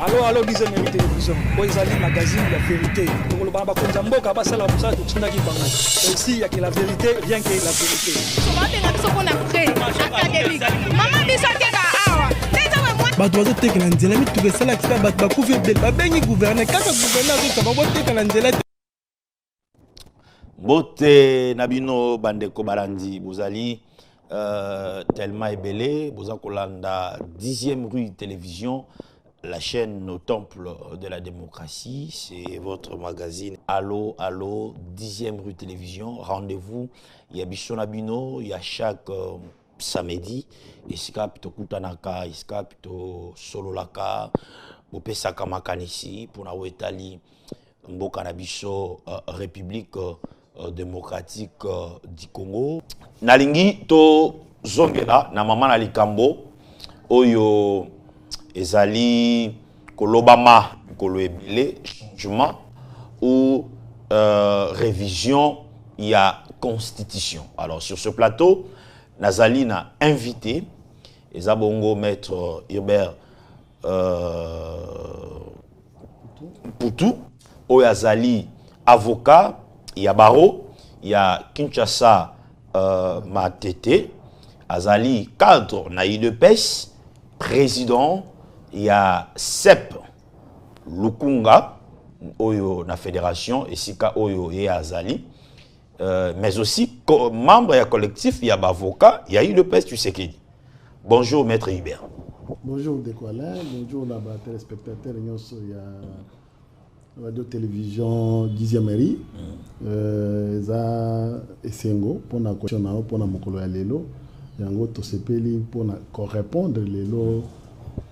Allô, deuxième télévision. Boisali magazine, la vérité. Donc le baba konzambo kabasala musa tutinda ki bango. Ici il y a que la vérité, rien que la vérité. Maman biso keka awa. Bato bazoteka na nzela mitu besala kisa bato bakufi ebele babengi gouverneur kaka gouverneur azokaba boteka na nzela. Bote Nabino Bandeko Barandi Bozali tellement ébélé, Boza Kolanda 10e rue télévision, la chaîne au temple de la démocratie, c'est votre magazine Allo 10e rue télévision, rendez-vous, il y a Bichon Nabino, il y a chaque samedi, iska pito kutanaka, iska pito sololaka, bopesaka makanisi pour na wetali mboka na biso République démocratique du Congo. Nalingi to zongela na mama na likambo oyo ezali kolobama kolo ebele changement ou révision il y a constitution. Alors sur ce plateau Nazali na invité ezabongo maître Hubert Poutou oyo azali avocat. Il y a Baro, il y a Kinshasa Matete, Azali cadre Naïdepes, président, il y a Sep Lukunga, Oyo na fédération, et Sika Oyo et Azali, mais aussi membre du collectif, il y a avocat, il y a Idepes, tu sais qui dit. Bonjour Maître Hubert. Bonjour Dekwala, bonjour les téléspectateurs, il y a radio télévision 10e mairie za esengo pona question pona mokolo ya lelo yango to sepeli pona répondre lelo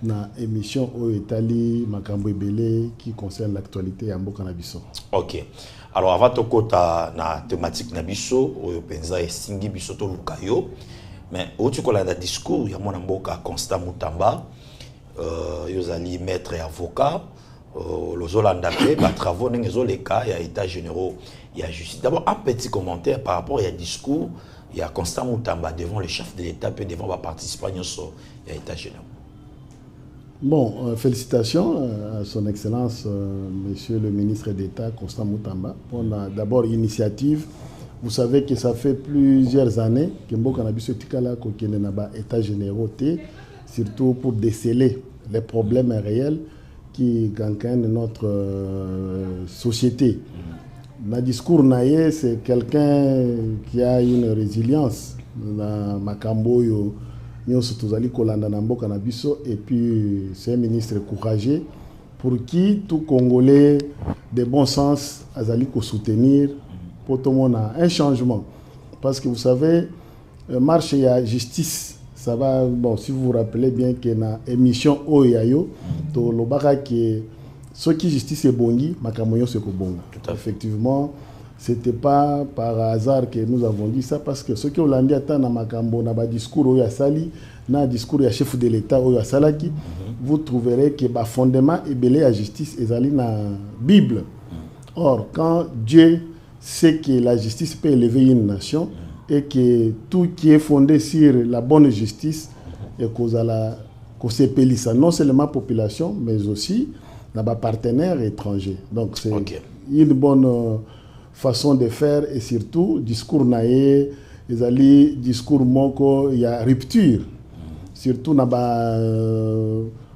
na émission o etali makambo ebele qui concerne l'actualité ya mboka na biso. OK. Alors avant to kota na thématique na biso oyo penza esingi biso to lukayo mais otu kola da discours ya mona mboka Constant Mutamba yozali maître et avocat les Hollandais, les travaux, les cas, il y a état généraux, il y a justice. D'abord, un petit commentaire par rapport au discours, il y a Constant Mutamba devant le chef de l'État, puis devant les participants, il y a état généraux. Bon, félicitations à son Excellence, Monsieur le ministre d'État, Constant Mutamba, pour d'abord l'initiative. Vous savez que ça fait plusieurs années que Mboka Nabiso Tikala kokene naba état généraux, surtout pour déceler les problèmes réels qui gagnent notre société. Le discours naïe, c'est quelqu'un qui a une résilience. Na makambo yo nyonso tozali kolanda na mboka na biso et puis c'est un ministre courageux pour qui tout Congolais de bon sens azali ko soutenir pour tout le monde un changement. Parce que vous savez, marche ya justice. Ça va, bon, si vous vous rappelez bien que dans l'émission Oyayo, to lobaka que ce qui justice est bongi, makamoyo c'est ko bongo. Effectivement, c'était pas par hasard que nous avons dit ça parce que ce qui Hollandi attend dans makambo na ba discours Oya Sali, na discours ya chef de l'État Oya Salaki, vous trouverez que ba fondement et belé à justice ezali na Bible. Or, quand Dieu sait que la justice peut élever une nation, et que tout qui est fondé sur la bonne justice et qu'on s'épelle ça, non seulement la population, mais aussi les partenaires étrangers. Donc c'est une bonne façon de faire et surtout, discours naïe, discours moko, il y a rupture. Surtout dans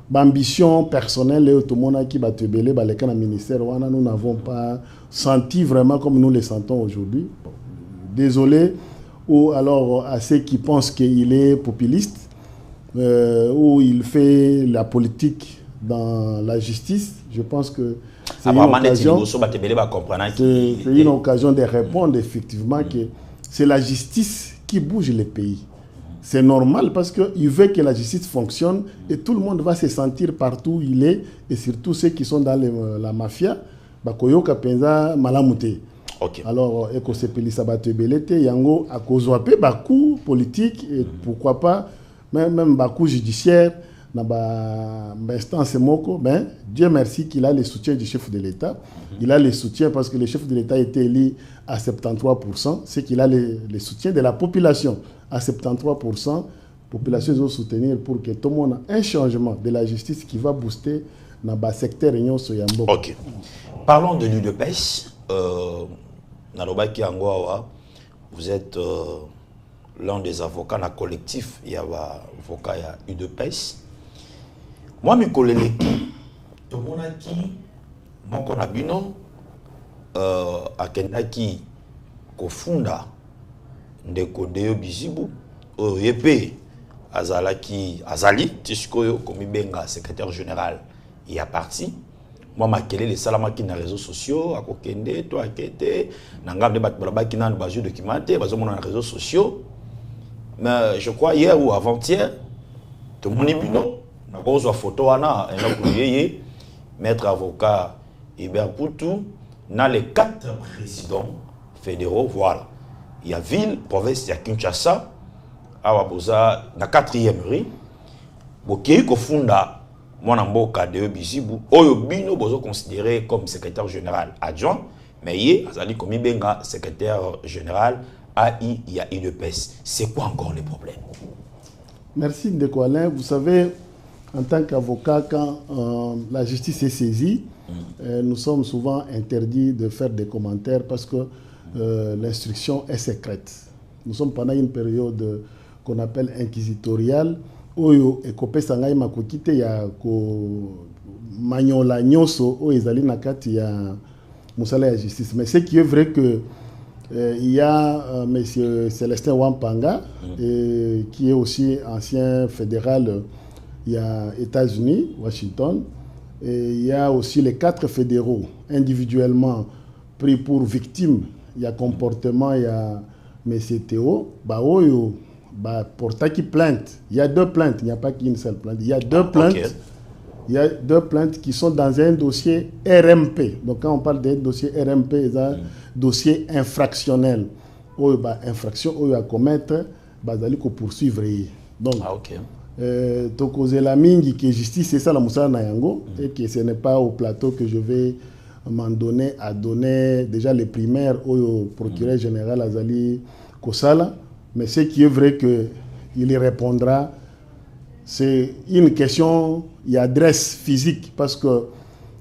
l'ambition personnelle et tout le monde qui va te belé, le ministère, nous n'avons pas senti vraiment comme nous le sentons aujourd'hui. Désolé. Ou alors à ceux qui pensent qu'il est populiste, ou il fait la politique dans la justice, je pense que c'est une occasion de répondre effectivement que c'est la justice qui bouge les pays. C'est normal parce qu'il veut que la justice fonctionne et tout le monde va se sentir partout où il est, et surtout ceux qui sont dans la mafia, bakoyoka penza malamute. Okay. Alors, Ekosepeli Sabatebelete, Yango, à cause de Bakou politique, et pourquoi pas, même Bakou judiciaire, dans l'instance Moko, ben, Dieu merci qu'il a le soutien du chef de l'État. Il a le soutien parce que le chef de l'État a été élu à 73%, c'est qu'il a le soutien de la population à 73%. La population doit soutenir pour que tout le monde ait un changement de la justice qui va booster dans le secteur nyonso ya mboka. Ok. Parlons de l'UDPS. Nalobaki Angwawa, vous êtes l'un des avocats dans le collectif. Il y a avocat ya UDPS. Moi, mes collègues, tout le monde a qui, mon konabino, akendaki kofunda ndeko Deo Bizibu, yepe azali tisikoyo komi benga secrétaire général il y a parti. Moi makele les salamaki na réseaux sociaux akokende to akete nangam de batbalaba ki nan bajo documenté bazo mona na réseaux sociaux. Mais je crois hier ou avant-hier tout le monde bino na kozo photo wana enakuyeye maître avocat Hubert Poutou dans les 4 présidents fédéraux, voilà. Il y a ville, province, il y a Kinshasa, Awaboza, dans 4e rue. Bokéi Kofunda, Mwanamboka de Bizibu, Oyobino, bozo considéré comme secrétaire général adjoint, mais il Azali Komi Benga, secrétaire général, AI, il y a UDPS. C'est quoi encore les problèmes? Merci Ndeko Alain. Vous savez, en tant qu'avocat, quand la justice est saisie, nous sommes souvent interdits de faire des commentaires parce que l'instruction est secrète. Nous sommes pendant une période qu'on appelle inquisitoriale. Oyo ekope sangai makokite ya ko manyola nyoso o ezali nakati ya musala ya justice. Mais ce qui est vrai que il y a monsieur Célestin Wampanga qui est aussi ancien fédéral il y a États-Unis, Washington. Et il y a aussi les 4 fédéraux individuellement pris pour victimes. Il y a comportement, il y a M. Théo, portaki plainte. Il y a 2 plaintes, il n'y a pas qu'une seule plainte. Il y a 2 plaintes. Okay. Il y a 2 plaintes qui sont dans un dossier RMP. Donc quand on parle d'un dossier RMP, c'est un dossier infractionnel. Infraction à commettre, il faut poursuivre. Donc, Tokozela mingi que justice c'est ça la moussala na yango et que ce n'est pas au plateau que je vais m'en donner à donner déjà les primaires au procureur général Azali Kosala, mais ce qui est vrai que il y répondra, c'est une question il y a adresse physique parce que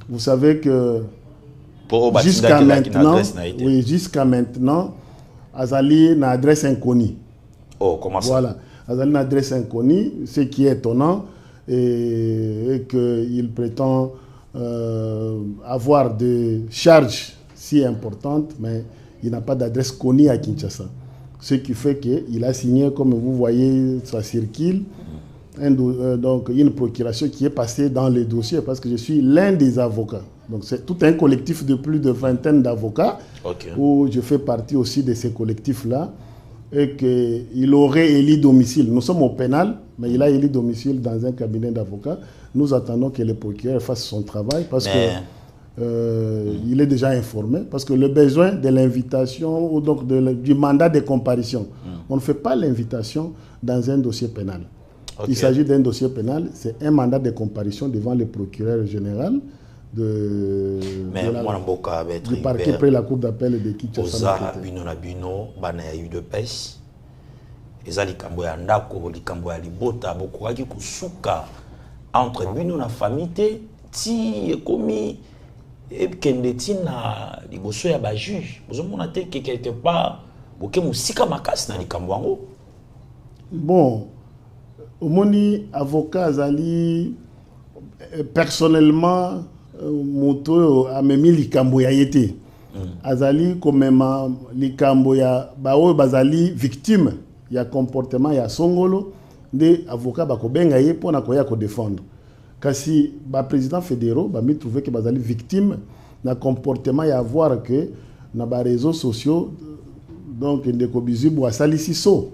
vous savez que jusqu'à maintenant Azali na adresse inconnue. Oh, comment ça? Voilà. Azali une adresse inconnue, ce qui est étonnant, et qu'il prétend avoir des charges si importantes, mais il n'a pas d'adresse connue à Kinshasa. Ce qui fait qu'il a signé, comme vous voyez, ça circule, donc une procuration qui est passée dans les dossiers, parce que je suis l'un des avocats. Donc c'est tout un collectif de plus de 20 d'avocats, où je fais partie aussi de ces collectifs-là. Et qu'il aurait élu domicile. Nous sommes au pénal, mais il a élu domicile dans un cabinet d'avocats. Nous attendons que le procureur fasse son travail parce qu'il est déjà informé. Parce que le besoin de l'invitation ou donc du mandat de comparution, on ne fait pas l'invitation dans un dossier pénal. Il s'agit d'un dossier pénal, c'est un mandat de comparution devant le procureur général du parquet près la cour d'appel de Kinshasa. Bino bana ya UDPS ezali kambo ya ndako likambo ya libota bokokaki kusuka entre bino na famille ti ekomi ekende tina liboso ya ba juge bozomona te quelque part boke musika makasi na likambo yango. Bon, omoni avocat azali personnellement moto amemi likambo ya yete azali komema likambo ya baoyo bazali victime ya comportement ya songolo de avocat bakobenga ye pona koya ko défendre kasi ba président fédéraux ba mi trouver que bazali victime na comportement ya voir que na ba réseaux sociaux donc Ndeko Bizibu asalisi so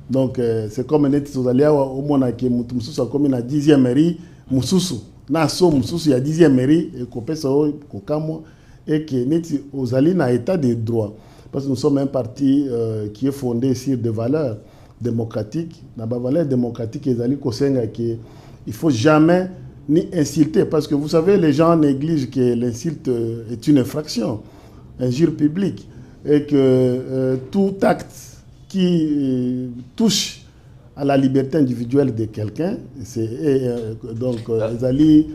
donc c'est comme net tozalia au mona ke mutu mususu comme na 10e mairie mususu na so mususu ya 10e mairie et kopesa ko kamwa et que neti ozali na état de droit parce que nous sommes un parti qui est fondé sur des valeurs démocratiques na ba valeurs démocratiques ezali ko senga que il faut jamais ni insulter parce que vous savez les gens négligent que l'insulte est une infraction, injure publique et que tout acte qui touche à la liberté individuelle de quelqu'un, c'est donc ezali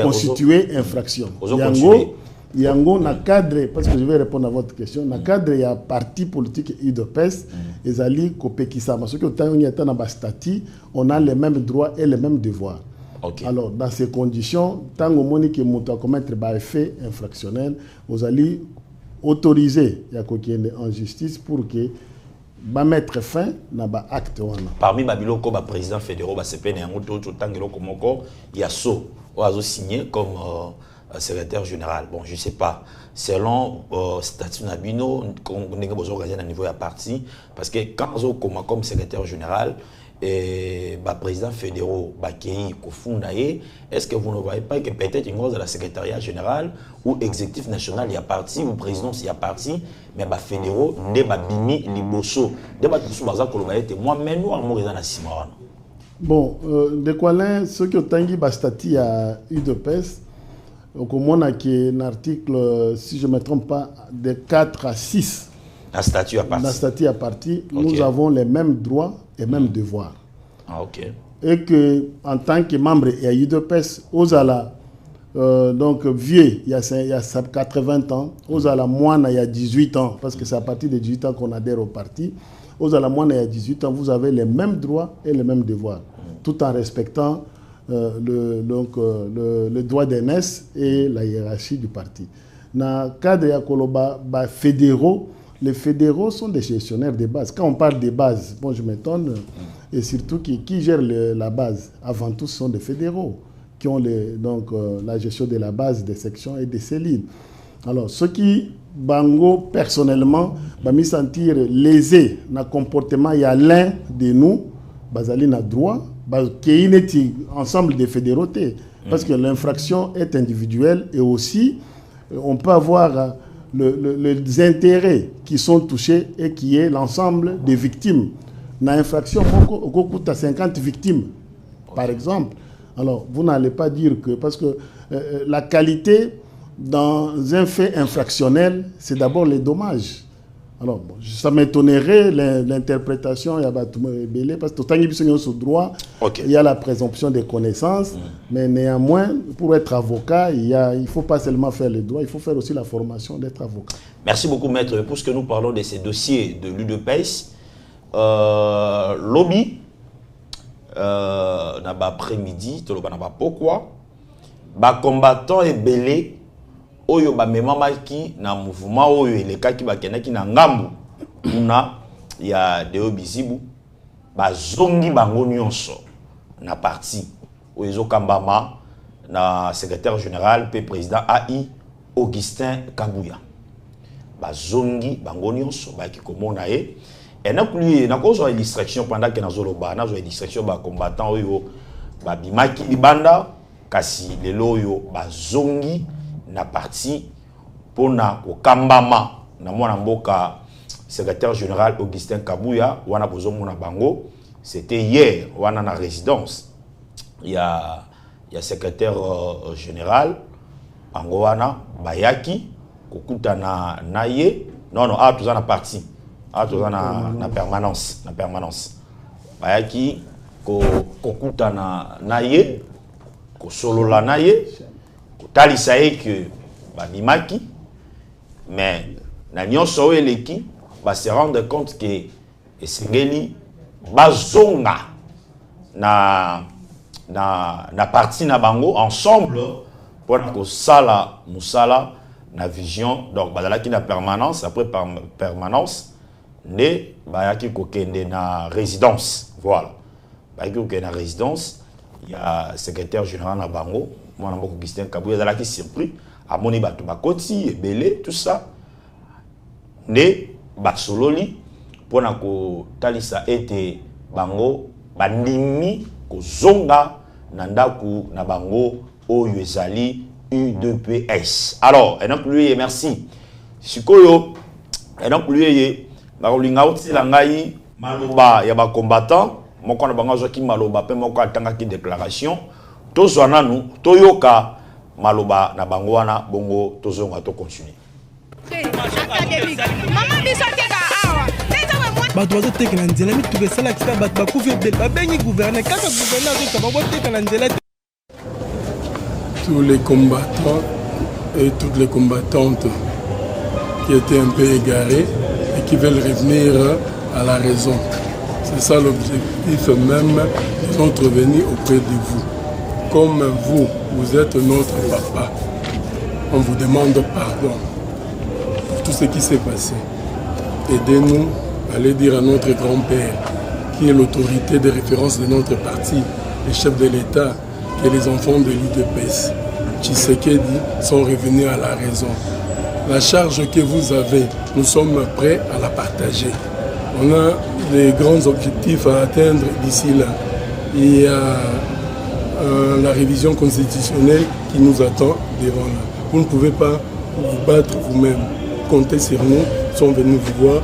constituer infraction. Yango na cadre, parce que je vais répondre à votre question, na cadre il y a parti politique UDPS, et ali kopekisa, parce que tant y a dans statut, on a les mêmes droits et les mêmes devoirs. Okay. Alors dans ces conditions, tant au moment que monte commettre des faits infractionnels, vous allez autoriser ya kokende en justice pour que ba mettre fin na ba acte wana. Parmi babiloko ba président fédéraux ba CPN yango to tangelo komoko ya so oazo signé comme secrétaire général. Bon, je sais pas. Selon statut Nabino, on est besoin de niveau de parti, parce que quand on commence comme secrétaire général et président fédéraux, est-ce que vous ne voyez pas que peut-être une de la secrétariat général ou exécutif national il y a parti ou présidence il y a parti, mais fédéraux ne bimi liboso, de moi-même nous en dans la Simone. Bon, de quoi là, ce que tangi bastati à UDPS. Donc, on a un article, si je ne me trompe pas, de 4 à 6. Un statut à partie. Un statut à partie. Nous avons les mêmes droits et mêmes devoirs. Ah, ok. Et que, en tant que membre de UDPS, aux ala, donc vieux, il y a 80 ans, aux ala moine, il y a 18 ans, parce que c'est à partir de 18 ans qu'on adhère au parti. Aux ala moine, il y a 18 ans, vous avez les mêmes droits et les mêmes devoirs, tout en respectant le droit d'aînesse et la hiérarchie du parti. Dans le cadre de fédéraux, les fédéraux sont des gestionnaires de base. Quand on parle des bases, bon, je m'étonne, et surtout qui gèrent la base, avant tout, ce sont des fédéraux qui ont la gestion de la base des sections et des cellules. Alors, ce qui, bango, personnellement, va me sentir lésé dans le comportement, il y a l'un de nous, Bazali n'a droit, qui est ensemble des fédéraux, parce que l'infraction est individuelle et aussi on peut avoir les intérêts qui sont touchés et qui est l'ensemble des victimes. Dans l'infraction, on coûte à 50 victimes, par exemple. Alors, vous n'allez pas dire que, parce que la qualité dans un fait infractionnel, c'est d'abord les dommages. Alors, bon, ça m'étonnerait l'interprétation, parce que tant qu'il droit, il y a la présomption des connaissances, mais néanmoins, pour être avocat, il ne faut pas seulement faire le droit, il faut faire aussi la formation d'être avocat. Merci beaucoup, maître. Puisque nous parlons de ces dossiers de l'UDPS, lobby, après-midi, pourquoi, combattant et belé, oyo ba memamaki na mouvement oyo elekaki bakendaki na ngambu kuna ya Deo Bizibu bazongi bango nyonso na parti oyo ezokambama na secrétaire général pe président AI Augustin Kabuya bazongi bango nyonso baki komona e enakuli na kozo illustration pendant que nazoloba nazo illustration ba combattant oyo babimaki libanda kasi lelo oyo bazongi na parti pour na okambama na mwana mboka secrétaire général Augustin Kabuya wana bozomona bango c'était hier wana na résidence il y a secrétaire général bango wana bayaki kokuta na ye non tout ça na parti tout ça na permanence bayaki kokuta na ye ko solola na ye talisa que babimaki mais na nyonso eleki va se rendre compte que esengeli bazonga na parti na bango ensemble pour que sala musala na vision donc bazalaki na permanence après permanence ne bayaki kokende na résidence voilà bayaki kokende na résidence il y a secrétaire général na bango moi na Augustin Kabuya zalaki surpris à moni bato bakoti ebele tout ça ne basololi pona ko talisa ete bango bandimi ko zonga na ndaku na bango oyo ezali UDPS. Alors et donc lui merci sikoyo et donc lui bakolinga otila ngai maloba ya ba combattant moko na bango zoki maloba pe moko atangaki déclaration tozwana nu toyoka maloba na bango wana bongo tozonga to continuer. bato bazoteka na nzela mituka esalaki ta bato bakufi ebele babengi gouverneur kaka gouverneur azokaba boteka na nzela te tous les combattants et toutes les combattantes qui étaient un peu égarés et qui veulent revenir à la raison. C'est ça l'objectif même de notre venue auprès de vous. Comme vous êtes notre papa, on vous demande pardon pour tout ce qui s'est passé. Aidez-nous à aller dire à notre grand-père, qui est l'autorité de référence de notre parti, le chef de l'État, que les enfants de l'UDPS, Tshisekedi, sont revenus à la raison. La charge que vous avez, nous sommes prêts à la partager. On a des grands objectifs à atteindre d'ici là. Il y a la révision constitutionnelle qui nous attend devant là. Vous ne pouvez pas vous battre vous-même. Comptez sur nous, nous sommes venus vous voir.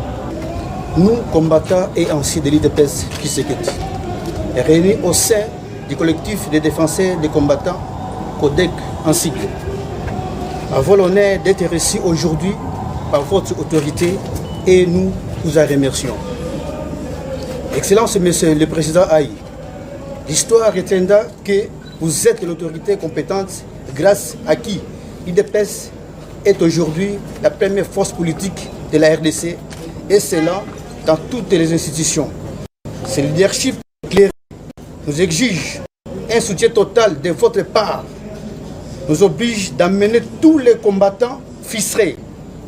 Nous, combattants et anciens de l'UDPS Tshisekedi, réunis au sein du collectif des défenseurs des combattants, CODEC en sigle, avons l'honneur d'être reçus aujourd'hui par votre autorité et nous vous en remercions. Excellence, Monsieur le Président Aïe, l'histoire retiendra que vous êtes l'autorité compétente grâce à qui l'UDPS est aujourd'hui la première force politique de la RDC et cela dans toutes les institutions. Ce leadership éclairé nous exige un soutien total de votre part, nous oblige d'amener tous les combattants ficelés,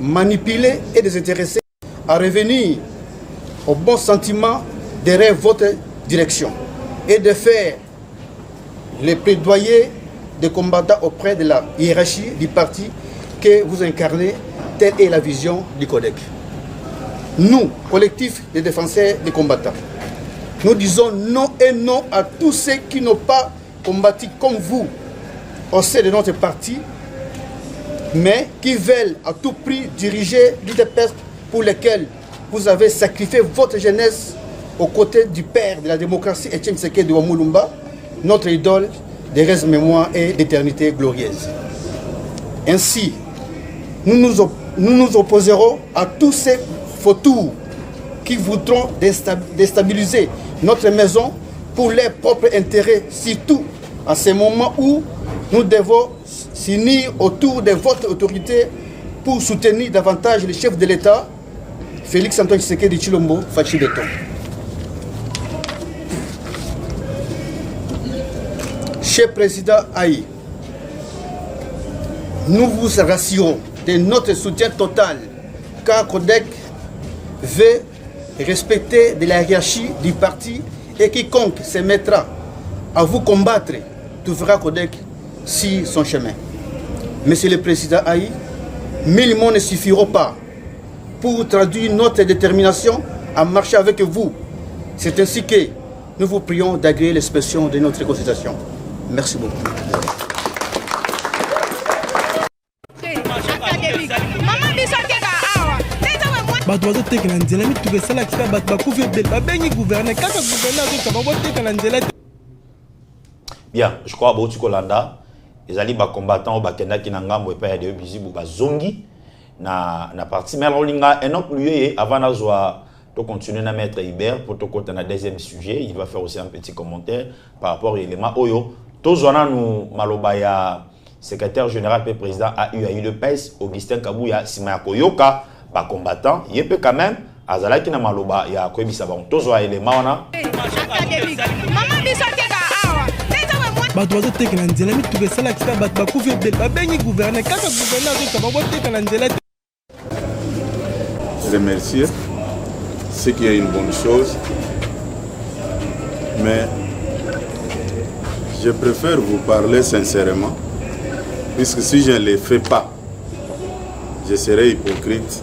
manipulés et désintéressés à revenir au bon sentiment derrière votre direction et de faire les plaidoyers des combattants auprès de la hiérarchie du parti que vous incarnez, telle est la vision du CODEC. Nous, collectif des défenseurs des combattants, nous disons non et non à tous ceux qui n'ont pas combattu comme vous au sein de notre parti, mais qui veulent à tout prix diriger l'UDPS pour lesquels vous avez sacrifié votre jeunesse aux côtés du père de la démocratie, Etienne Tshisekedi de Wamulumba, notre idole des restes mémoire et d'éternité glorieuse. Ainsi, nous nous opposerons à tous ces vautours qui voudront déstabiliser notre maison pour leurs propres intérêts, surtout à ce moment où nous devons s'unir autour de votre autorité pour soutenir davantage le chef de l'État, Félix Antoine Tshisekedi Tshilombo Fachi Beton. Cher Président Aïe, nous vous rassurons de notre soutien total car CODEC veut respecter de la hiérarchie du parti et quiconque se mettra à vous combattre trouvera CODEC sur son chemin. Monsieur le Président Aïe, 1000 mots ne suffiront pas pour traduire notre détermination à marcher avec vous. C'est ainsi que nous vous prions d'agréer l'expression de notre consultation. Merci beaucoup. bato bazotekela nzela mituka esalaki kaka bato bakufi ebele babengi gouverne kaka gouverne azokaba botekela nzela. Bien, je crois que Kolanda, les alliés combattants bakendaki na ngambo epa ya de bizibu bazongi na partie mais rolinga un autre lieu avant nazwa to continuer na maître Hubert pour to côté na deuxième sujet, il va faire aussi un petit commentaire par rapport à l'élément oyo tozwana nous maloba ya secrétaire général et président AU le PES Augustin Kabuya Sima Koyoka ba combattant yepé quand même azalaki na maloba ya koyebisa ba tozwa élément wana bato bazotekela nzela mituka esalaki kaka bato bakufi ebele babengi gouverne kaka gouverne azokaba botekela nzela. Remercier, ce qui est une bonne chose, mais je préfère vous parler sincèrement, puisque si je ne le fais pas, je serai hypocrite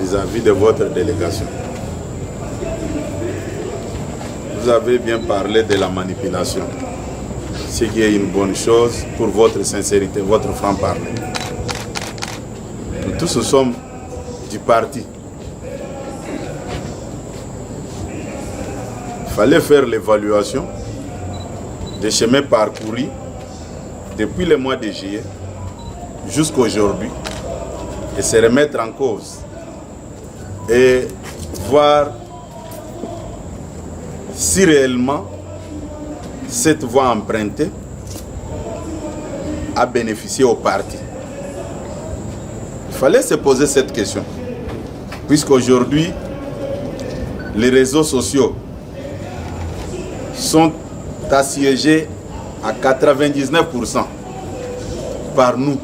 vis-à-vis de votre délégation. Vous avez bien parlé de la manipulation, ce qui est une bonne chose pour votre sincérité, votre franc-parler. Nous tous sommes du parti. Il fallait faire l'évaluation des chemins parcourus depuis le mois de juillet jusqu'à aujourd'hui et se remettre en cause et voir si réellement cette voie empruntée a bénéficié au parti? Il fallait se poser cette question. Puisqu'aujourd'hui, les réseaux sociaux sont assiégés à 99% par nous.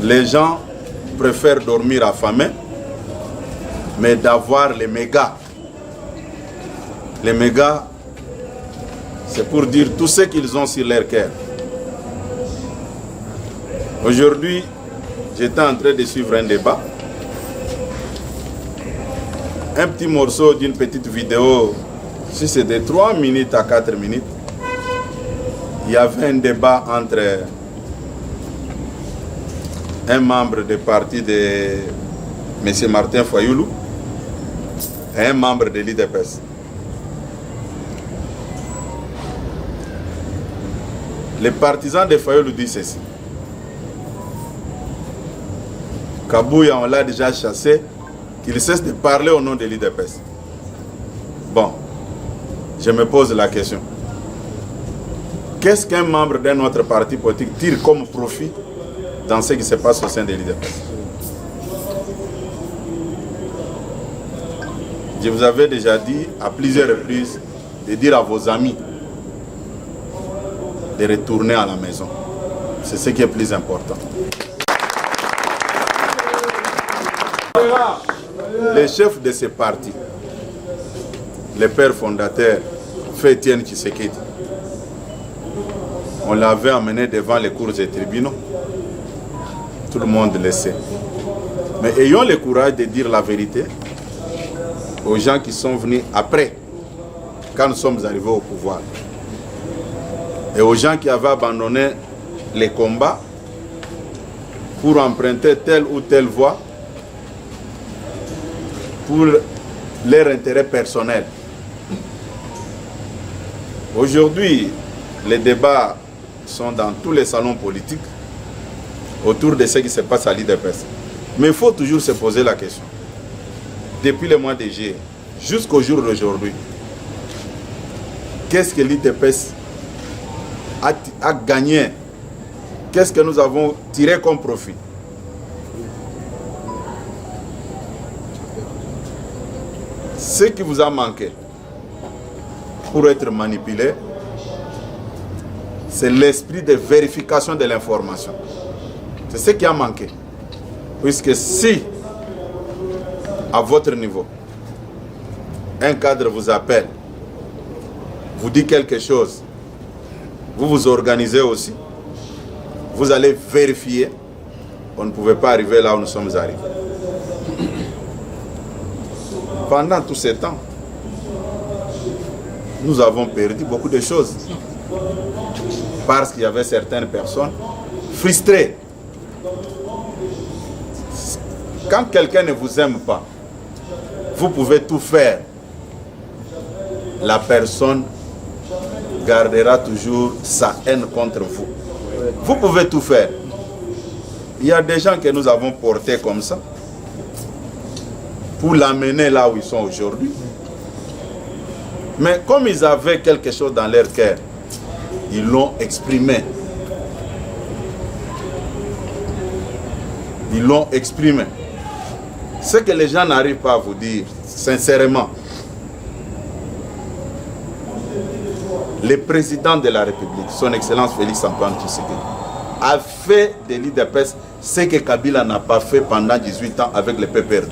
Les gens préfèrent dormir affamés, mais d'avoir les mégas. Les mégas, c'est pour dire tout ce qu'ils ont sur leur cœur. Aujourd'hui, j'étais en train de suivre un débat. Un petit morceau d'une petite vidéo, si c'est de 3 minutes à 4 minutes, il y avait un débat entre un membre du parti de M. Martin Fayoulou et un membre de l'IDPS. Les partisans de Fayoulou disent ceci. Kabouya, on l'a déjà chassé, qu'il cesse de parler au nom de l'IDPS. Bon, je me pose la question. Qu'est-ce qu'un membre d'un autre parti politique tire comme profit dans ce qui se passe au sein de l'IDPS? Je vous avais déjà dit à plusieurs reprises de dire à vos amis de retourner à la maison. C'est ce qui est plus important. Les chefs de ces partis, les pères fondateurs, Feu Etienne Tshisekedi, on l'avait amené devant les cours et tribunaux. Tout le monde le sait. Mais ayons le courage de dire la vérité aux gens qui sont venus après, quand nous sommes arrivés au pouvoir. Et aux gens qui avaient abandonné les combats pour emprunter telle ou telle voie pour leur intérêt personnel. Aujourd'hui, les débats sont dans tous les salons politiques autour de ce qui se passe à l'IDPS. Mais il faut toujours se poser la question. Depuis le mois de juillet jusqu'au jour d'aujourd'hui, qu'est-ce que l'IDPS a gagné? Qu'est-ce que nous avons tiré comme profit? Ce qui vous a manqué pour être manipulé, c'est l'esprit de vérification de l'information. C'est ce qui a manqué. Puisque si, à votre niveau, un cadre vous appelle, vous dit quelque chose, vous vous organisez aussi, vous allez vérifier, on ne pouvait pas arriver là où nous sommes arrivés. Pendant tout ce temps, nous avons perdu beaucoup de choses. Parce qu'il y avait certaines personnes frustrées. Quand quelqu'un ne vous aime pas, vous pouvez tout faire. La personne gardera toujours sa haine contre vous. Vous pouvez tout faire. Il y a des gens que nous avons portés comme ça pour l'amener là où ils sont aujourd'hui. Mais comme ils avaient quelque chose dans leur cœur, ils l'ont exprimé. Ils l'ont exprimé. Ce que les gens n'arrivent pas à vous dire, sincèrement, le président de la République, son Excellence Félix-Antoine Tshisekedi, a fait de l'IDPS ce que Kabila n'a pas fait pendant 18 ans avec le PPRD.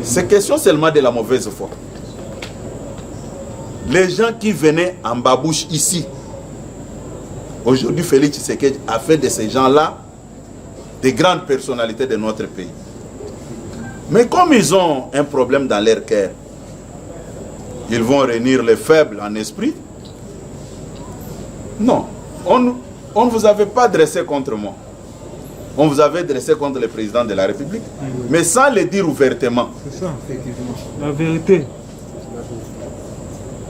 C'est question seulement de la mauvaise foi. Les gens qui venaient en babouche ici, aujourd'hui Félix Tshisekedi a fait de ces gens-là des grandes personnalités de notre pays. Mais comme ils ont un problème dans leur cœur, ils vont réunir les faibles en esprit. Non, on ne vous avait pas dressé contre moi. On vous avait dressé contre le président de la République, mais sans le dire ouvertement. C'est ça, effectivement. La vérité.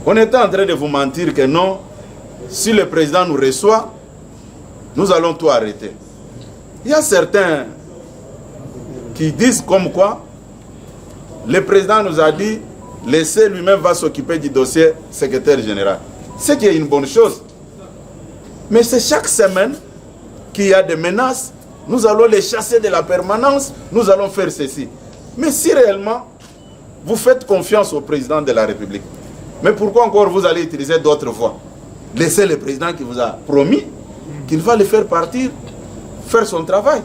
On était en train de vous mentir que non, si le président nous reçoit, nous allons tout arrêter. Il y a certains qui disent comme quoi le président nous a dit, laissez lui-même va s'occuper du dossier secrétaire général. Ce qui est une bonne chose. Mais c'est chaque semaine qu'il y a des menaces. Nous allons les chasser de la permanence. Nous allons faire ceci. Mais si réellement, vous faites confiance au président de la République, mais pourquoi encore vous allez utiliser d'autres voies? Laissez le président qui vous a promis qu'il va le faire partir, faire son travail.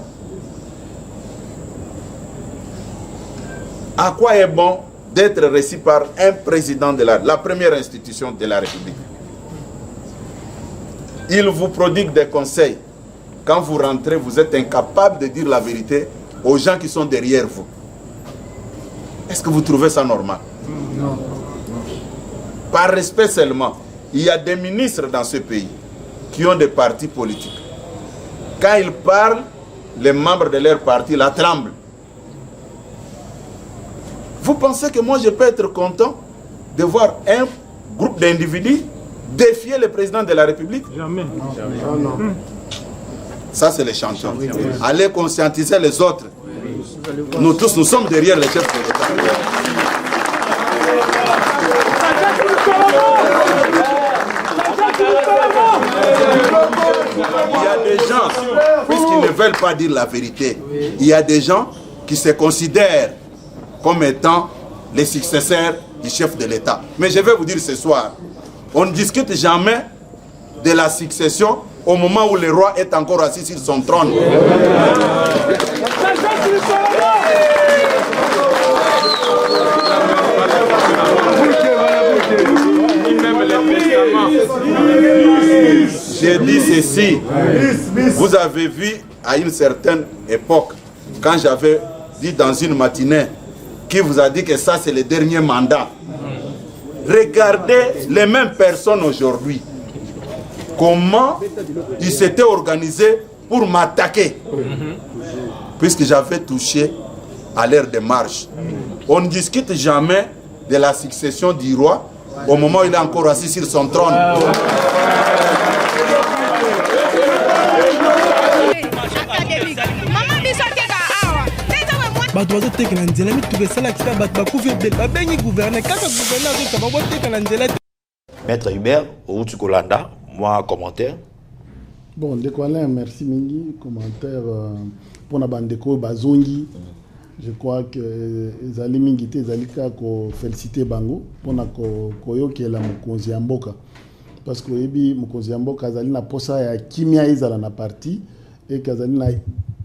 À quoi est bon d'être reçu par un président de la première institution de la République? Il vous prodigue des conseils. Quand vous rentrez, vous êtes incapable de dire la vérité aux gens qui sont derrière vous. Est-ce que vous trouvez ça normal? Non. Par respect seulement, il y a des ministres dans ce pays qui ont des partis politiques. Quand ils parlent, les membres de leur parti la tremblent. Vous pensez que moi je peux être content de voir un groupe d'individus défier le président de la République? Jamais. Non. Ça c'est les chanteurs. Allez conscientiser les autres. Nous tous, nous sommes derrière les chefs de l'État. Il y a des gens, puisqu'ils ne veulent pas dire la vérité, il y a des gens qui se considèrent comme étant les successeurs du chef de l'État. Mais je vais vous dire ce soir, on ne discute jamais de la succession au moment où le roi est encore assis sur son trône. J'ai dit ceci, vous avez vu à une certaine époque, quand j'avais dit dans une matinée, qui vous a dit que ça c'est le dernier mandat. Regardez les mêmes personnes aujourd'hui. Comment ils s'étaient organisés pour m'attaquer. Puisque j'avais touché à leur démarche. On ne discute jamais de la succession du roi au moment où il est encore assis sur son trône. bato bazotekela nzela mituka esalakisa bato bakufi ebele babengi gouverne kaka gouverne azokaba botekela nzela te. Maître Hubert, outi kolanda, moi commentaire. Bon, ndeko Alain, merci mingi commentaire pour na bandeko bazongi. Je crois que ezali mingi te ezali ka ko féliciter bango pona ko koyokela mokonzi ya mboka parce que yebi mokonzi ya mboka azali na posa ya kimia ezala na parti et kazali na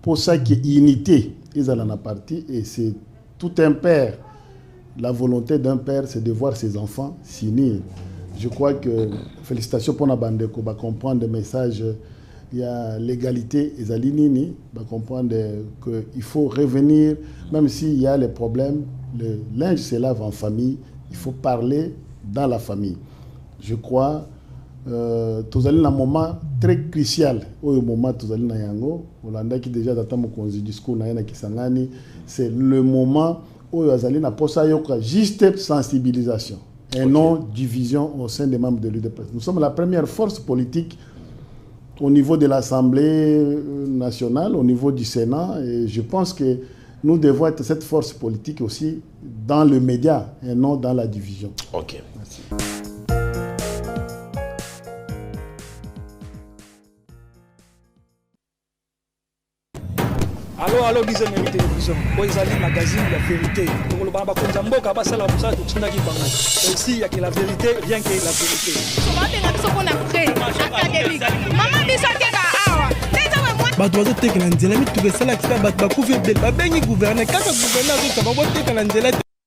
posa ki unité ezala na parti et c'est tout un père. La volonté d'un père, c'est de voir ses enfants s'unir. Je crois que, félicitations pour la bande, qu'on va comprendre le message, il y a l'égalité, et Zalinini, va comprendre qu'il faut revenir, même s'il y a les problèmes, le linge se lave en famille, il faut parler dans la famille. Je crois, tous allons un moment très crucial, au moment tous allons na yango, Olanda qui déjà attend mon discours na yana kisangani, c'est le moment où ils allons posa yoka juste sensibilisation et non division au sein des membres de l'UDPS. Nous sommes la première force politique au niveau de l'Assemblée nationale, au niveau du Sénat, et je pense que nous devons être cette force politique aussi dans le média et non dans la division. Ok. Merci. Allô, deuxième télévision. Oizali magazine la vérité. Donc le baba konza mboka basala musa to tsinda ki bango. Ici il y a que la vérité, rien que la vérité. Maman biso keka awa. bato bazotekela nzela mituka esalakisa bato bakufi ebele babengi gouverne kaka gouverne azokaba botekela nzela te.